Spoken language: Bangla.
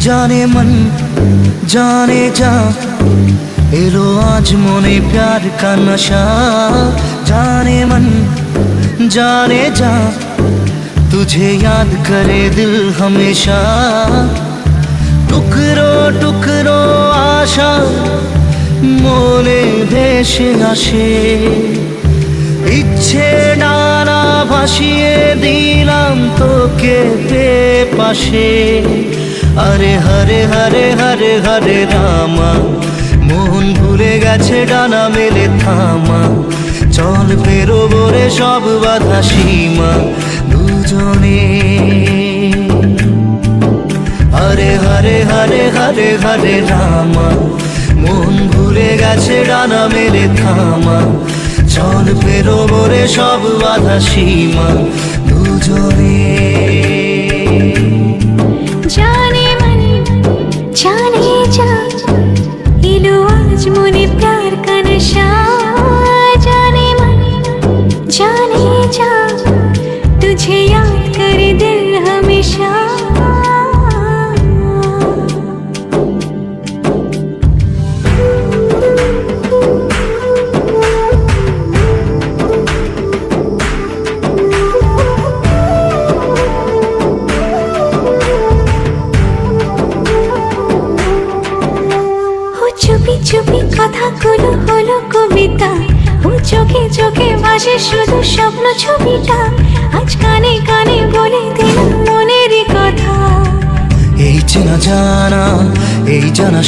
जाने मन जाने जा एलो आज मोने प्यार का नशा। जाने मन जाने जा तुझे याद करे दिल हमेशा। टुकरो टुकरो आशा मोने ভেসে আসে। ইচ্ছে ডানা ভাসিয়ে দিলাম তোকে পাশে। আরে হরে হরে হরে হরে রামা মন ভুলে গেছে ডানা মেলে থামা। চল পেরোবো রে সব বাধা সীমা দুজনে। হরে হরে হরে হরে হরে রামা মন ভুলে গেছে ডানা মেলে থামা। চল পেরোবো রে সব বাধা সীমা দুজনে। जाने मन जाने जा एलो आज मोने प्यार का नशा। जाने मन जाने जा तुझे याद करे दिल हमेशा। চুপি চুপি কথাগুলো হলো কবিতা। ও চোখে চোখে ভাসে শুধু স্বপ্ন ছবিটা। আজ কানে কানে বলে দিলাম মনেরই কথা। এই চেনা জানা এই জানা